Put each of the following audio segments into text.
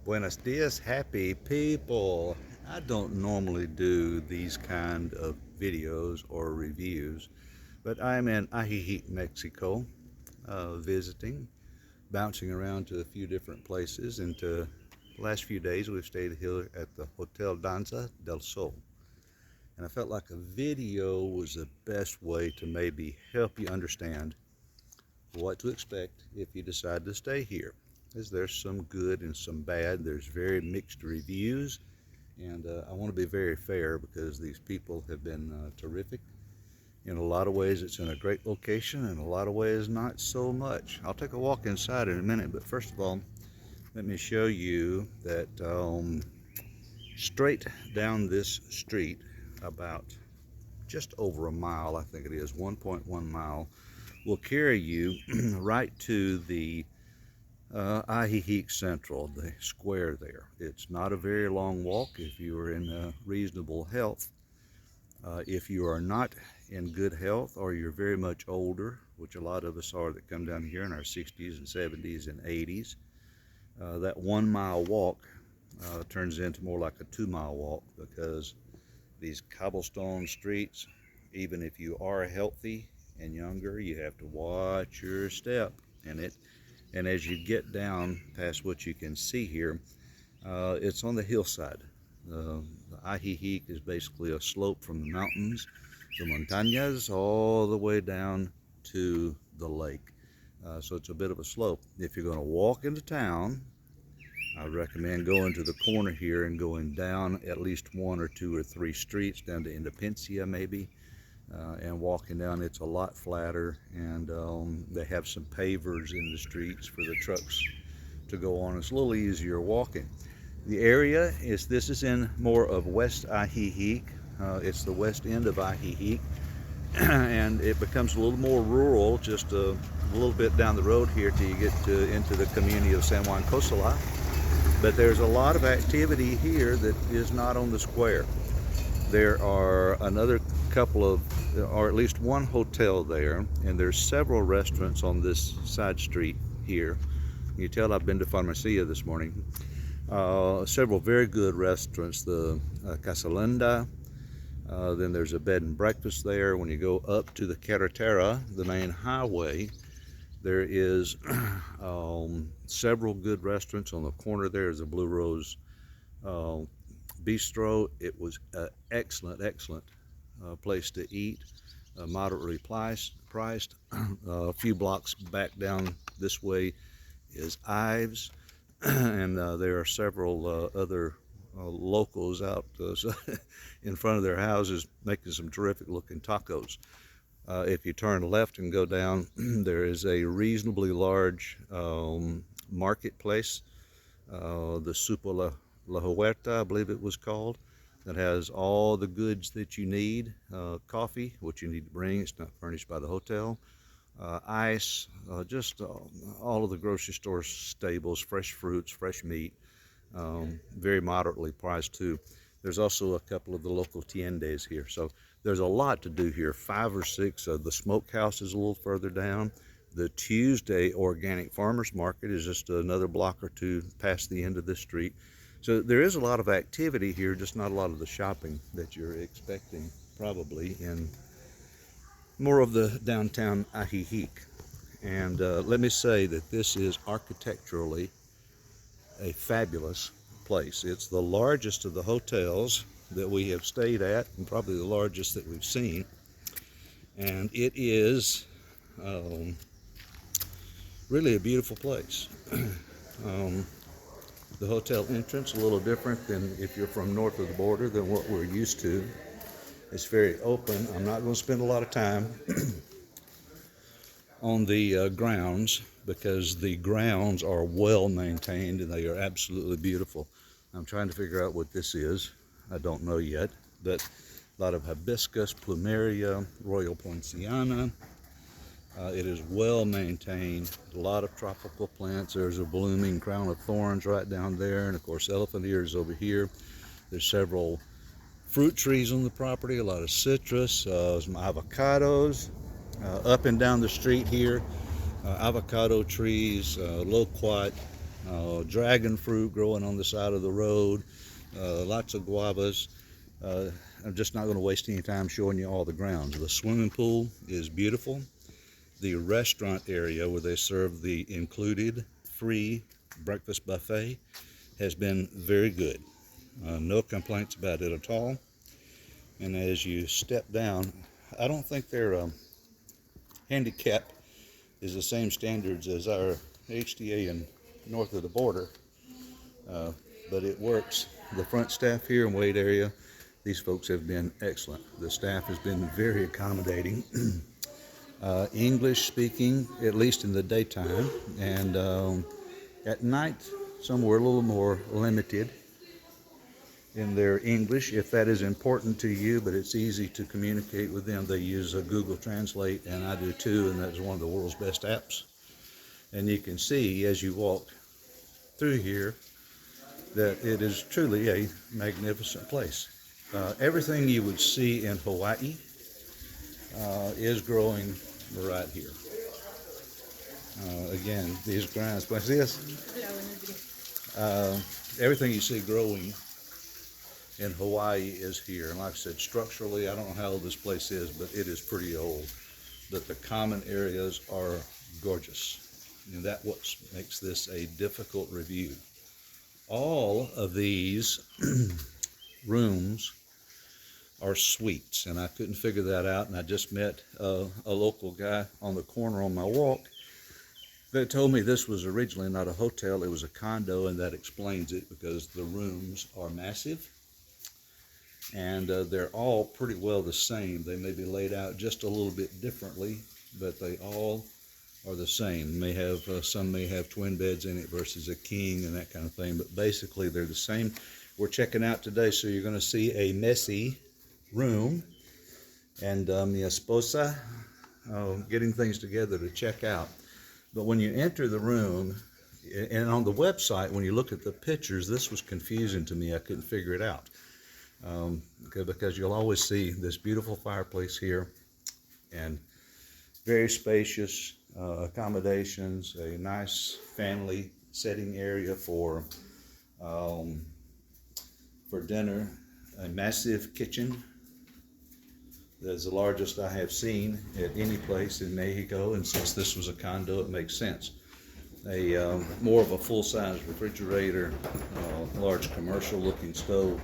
Buenos dias, happy people. I don't normally do these kind of videos or reviews, but I'm in Ajijic, Mexico, visiting, bouncing around to a few different places. And the last few days we've stayed here at the Hotel Danza del Sol. And I felt like a video was the best way to maybe help you understand what to expect if you decide to stay here. Is there's some good and some bad. There's very mixed reviews, and I want to be very fair because these people have been terrific. In a lot of ways, it's in a great location, and in a lot of ways, not so much. I'll take a walk inside in a minute, but first of all, let me show you that straight down this street, about just over a mile, I think it is, 1.1 mile, will carry you right to the Ajijic Central, the square there. It's not a very long walk if you are in reasonable health. If you are not in good health or you're very much older, which a lot of us are that come down here in our 60s and 70s and 80s, that 1 mile walk turns into more like a 2 mile walk because these cobblestone streets, even if you are healthy and younger, you have to watch your step in it. And as you get down past what you can see here, it's on the hillside. The Ajijic is basically a slope from the mountains, the montañas, all the way down to the lake. So it's a bit of a slope. If you're going to walk into town, I recommend going to the corner here and going down at least 1 or 2 or 3 streets down to Independencia maybe, and walking down. It's a lot flatter, and they have some pavers in the streets for the trucks to go on. It's a little easier walking. The area is, this is in more of West Ajijic. It's the west end of Ajijic, and it becomes a little more rural just a little bit down the road here till you get into the community of San Juan Cosala. But there's a lot of activity here that is not on the square. There are another couple of, or at least one hotel there, and there's several restaurants on this side street here. You tell I've been to Farmacia this morning. Several very good restaurants, the Casa Linda. Then there's a bed and breakfast there. When you go up to the Carretera, the main highway, there is several good restaurants. On the corner there is a Blue Rose Bistro. It was an excellent place to eat, moderately priced. A few blocks back down this way is Ives, and there are several other locals out in front of their houses making some terrific looking tacos. If you turn left and go down, there is a reasonably large marketplace, the Supo La Huerta, I believe it was called, that has all the goods that you need. Coffee, what you need to bring, it's not furnished by the hotel. Ice, just all of the grocery store staples, fresh fruits, fresh meat, very moderately priced too. There's also a couple of the local tiendas here. So there's a lot to do here. 5 or 6. The smokehouse is a little further down. The Tuesday organic farmers market is just another block or 2 past the end of this street. So there is a lot of activity here, just not a lot of the shopping that you're expecting probably in more of the downtown Ajijic. And let me say that this is architecturally a fabulous place. It's the largest of the hotels that we have stayed at, and probably the largest that we've seen. And it is really a beautiful place. The hotel entrance a little different than if you're from north of the border than what we're used to. It's very open. I'm not going to spend a lot of time on the grounds because the grounds are well maintained and they are absolutely beautiful. I'm trying to figure out what this is. I don't know yet, but a lot of hibiscus, plumeria, royal poinciana. It is well maintained. A lot of tropical plants. There's a blooming crown of thorns right down there, and of course elephant ears over here. There's several fruit trees on the property, a lot of citrus, some avocados. Up and down the street here, avocado trees, loquat, dragon fruit growing on the side of the road, lots of guavas. I'm just not going to waste any time showing you all the grounds. The swimming pool is beautiful. The restaurant area where they serve the included free breakfast buffet has been very good. No complaints about it at all. And as you step down, I don't think their handicap is the same standards as our HDA in north of the border, but it works. The front staff here in wait area, these folks have been excellent. The staff has been very accommodating. English speaking, at least in the daytime, and at night some were a little more limited in their English, if that is important to you, but it's easy to communicate with them. They use Google Translate, and I do too, and that's one of the world's best apps. And you can see as you walk through here that it is truly a magnificent place. Everything you would see in Hawaii is growing right here. Again, these grounds, but this, everything you see growing in Hawaii is here. And like I said, structurally, I don't know how old this place is, but it is pretty old. But the common areas are gorgeous. And that's what makes this a difficult review. All of these rooms are suites, and I couldn't figure that out, and I just met a local guy on the corner on my walk that told me this was originally not a hotel, it was a condo, and that explains it, because the rooms are massive, and they're all pretty well the same. They may be laid out just a little bit differently, but they all are the same. Some may have twin beds in it versus a king and that kind of thing, but basically they're the same. We're checking out today, so you're going to see a messy room, and mi esposa getting things together to check out. But when you enter the room, and on the website, when you look at the pictures, this was confusing to me. I couldn't figure it out, because you'll always see this beautiful fireplace here, and very spacious accommodations, a nice family setting area for dinner, a massive kitchen. That's the largest I have seen at any place in Mexico, and since this was a condo, it makes sense. More of a full-size refrigerator, large commercial-looking stove,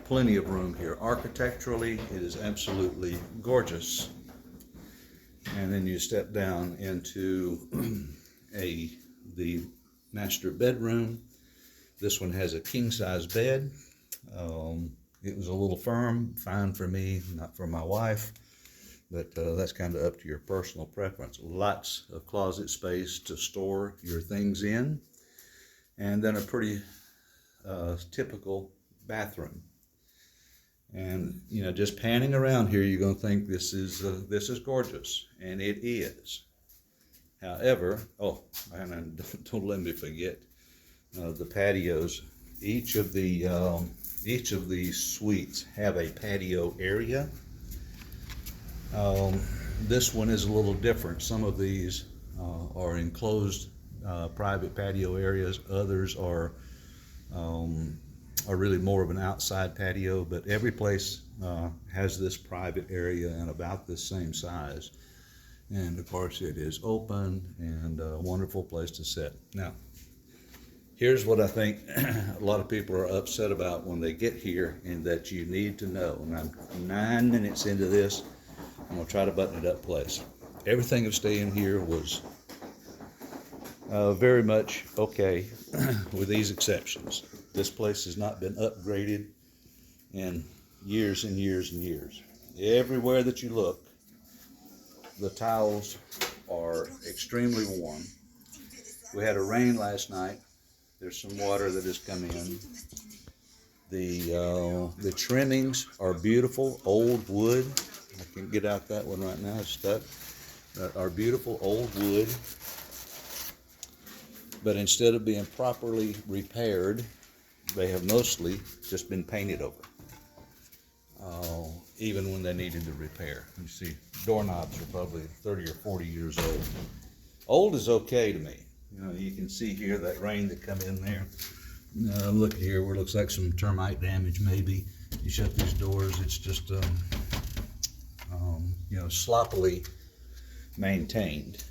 plenty of room here. Architecturally, it is absolutely gorgeous. And then you step down into the master bedroom. This one has a king-size bed. It was a little fine for me, not for my wife, but that's kind of up to your personal preference. Lots of closet space to store your things in, and then a pretty typical bathroom. And just panning around here, you're going to think this is gorgeous, and it is. However, and don't let me forget the patios. Each of these suites have a patio area. This one is a little different. Some of these are enclosed private patio areas. Others are really more of an outside patio, but every place has this private area and about the same size. And of course it is open and a wonderful place to sit. Now, here's what I think a lot of people are upset about when they get here, and that you need to know. And I'm 9 minutes into this. I'm going to try to button it up place. Everything of staying here was very much okay, with these exceptions. This place has not been upgraded in years and years and years. Everywhere that you look, the tiles are extremely warm. We had a rain last night. There's some water that has come in. The trimmings are beautiful, old wood. I can't get out that one right now, it's stuck. Are beautiful old wood. But instead of being properly repaired, they have mostly just been painted over. Even when they needed the repair. You see, doorknobs are probably 30 or 40 years old. Old is okay to me. You know, you can see here that rain that come in there. Look here where it looks like some termite damage maybe. You shut these doors, it's just you know, sloppily maintained,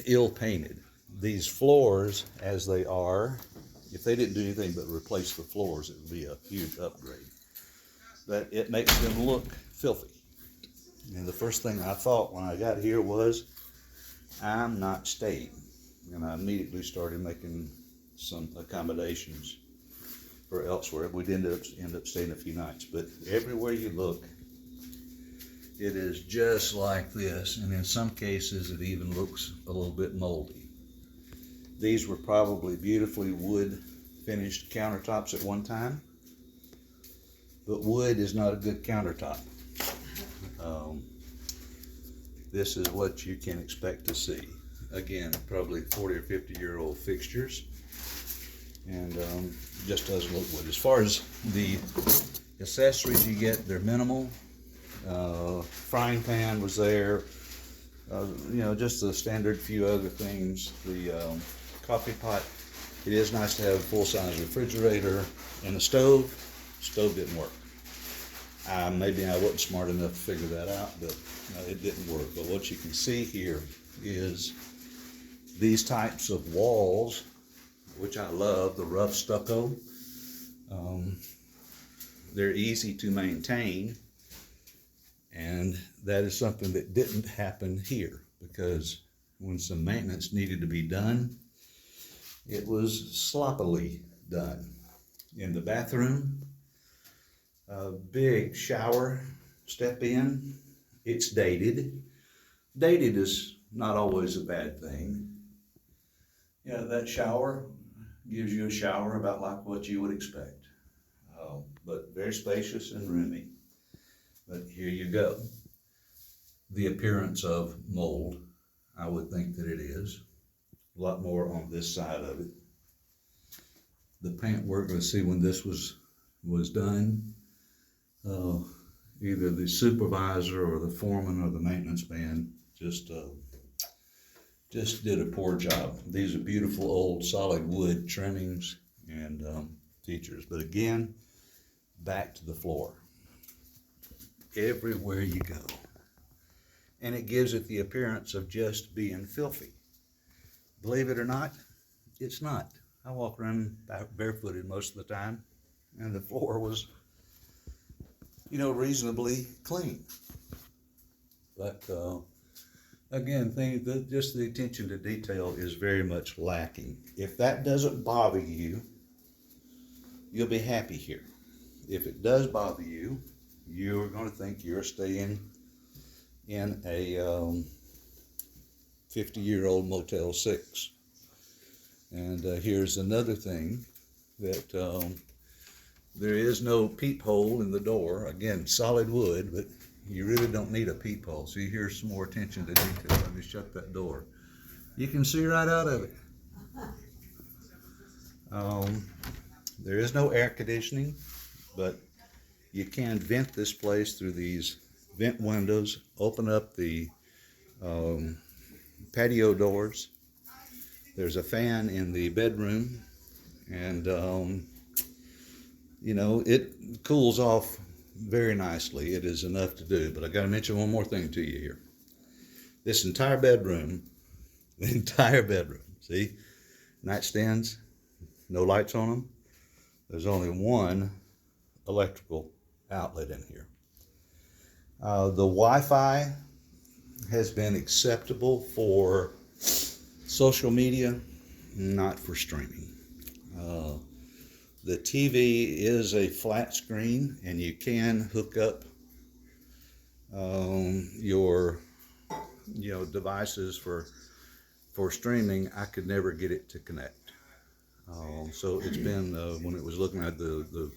ill painted. These floors, as they are, if they didn't do anything but replace the floors, it would be a huge upgrade. But it makes them look filthy. And the first thing I thought when I got here was, I'm not staying. And I immediately started making some accommodations for elsewhere. We'd end up staying a few nights. But everywhere you look, it is just like this. And in some cases, it even looks a little bit moldy. These were probably beautifully wood finished countertops at one time. But wood is not a good countertop. This is what you can expect to see. Again, probably 40 or 50-year-old fixtures, and just doesn't look wood. As far as the accessories you get, they're minimal. Frying pan was there, you know, just the standard few other things. The coffee pot, it is nice to have a full-size refrigerator, and a stove. Stove didn't work. Maybe I wasn't smart enough to figure that out, but it didn't work. But what you can see here is these types of walls, which I love, the rough stucco. They're easy to maintain, and that is something that didn't happen here, because when some maintenance needed to be done, it was sloppily done. In the bathroom, a big shower, step in, it's dated. Dated is not always a bad thing. Yeah, that shower gives you a shower about like what you would expect, but very spacious and roomy. But here you go. The appearance of mold, I would think that it is. A lot more on this side of it. The paint work, let's see when this was done. Either the supervisor or the foreman or the maintenance man just did a poor job. These are beautiful old solid wood trimmings and features. But again, back to the floor. Everywhere you go. And it gives it the appearance of just being filthy. Believe it or not, it's not. I walk around barefooted most of the time, and the floor was, you know, reasonably clean. But again, just the attention to detail is very much lacking. If that doesn't bother you, you'll be happy here. If it does bother you, you're going to think you're staying in a 50-year-old Motel 6. And here's another thing, that there is no peephole in the door. Again, solid wood, but you really don't need a peephole. See, here's some more attention to detail. Let me shut that door. You can see right out of it. There is no air conditioning, but you can vent this place through these vent windows, open up the patio doors. There's a fan in the bedroom, and you know, it cools off very nicely. It is enough to do. But I got to mention one more thing to you here. This entire bedroom, see, nightstands, no lights on them. There's only one electrical outlet in here. The Wi-Fi has been acceptable for social media, not for streaming. The TV is a flat screen, and you can hook up your devices for streaming. I could never get it to connect. So it's been when it was looking at the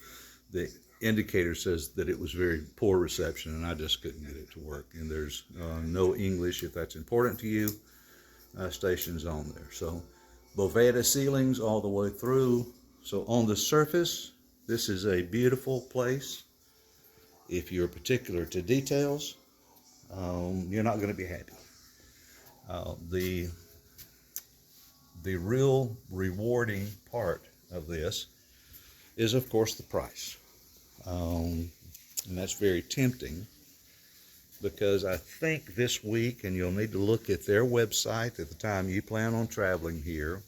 indicator says that it was very poor reception, and I just couldn't get it to work. And there's no English, if that's important to you. Stations on there. So Boveda ceilings all the way through. So on the surface, this is a beautiful place. If you're particular to details, you're not going to be happy. The real rewarding part of this is, of course, the price. And that's very tempting, because I think this week, and you'll need to look at their website at the time you plan on traveling here,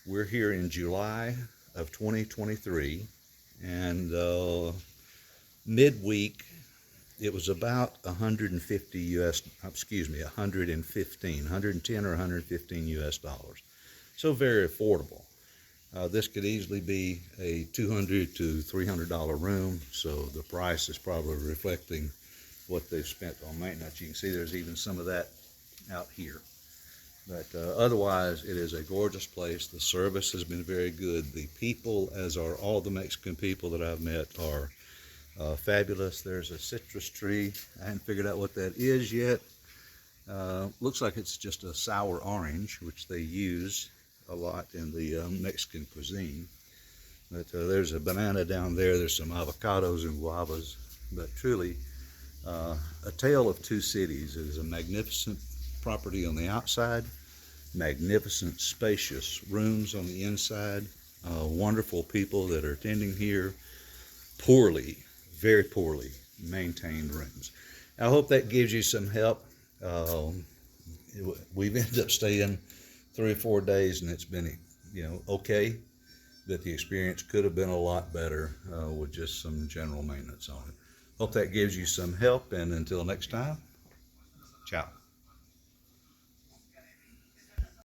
we're here in July of 2023, and midweek it was about 150 US, excuse me, 110 or 115 US dollars. So very affordable. This could easily be a $200 to $300 room, so the price is probably reflecting what they've spent on maintenance. You can see there's even some of that out here. But otherwise, it is a gorgeous place. The service has been very good. The people, as are all the Mexican people that I've met, are fabulous. There's a citrus tree. I haven't figured out what that is yet. Looks like it's just a sour orange, which they use a lot in the Mexican cuisine. But there's a banana down there. There's some avocados and guavas. But truly, a tale of two cities. It is a magnificent property on the outside, magnificent spacious rooms on the inside, wonderful people that are attending here, very poorly maintained rooms. I hope that gives you some help. We've ended up staying 3 or 4 days, and it's been, okay, but the experience could have been a lot better with just some general maintenance on it. Hope that gives you some help, and until next time, ciao.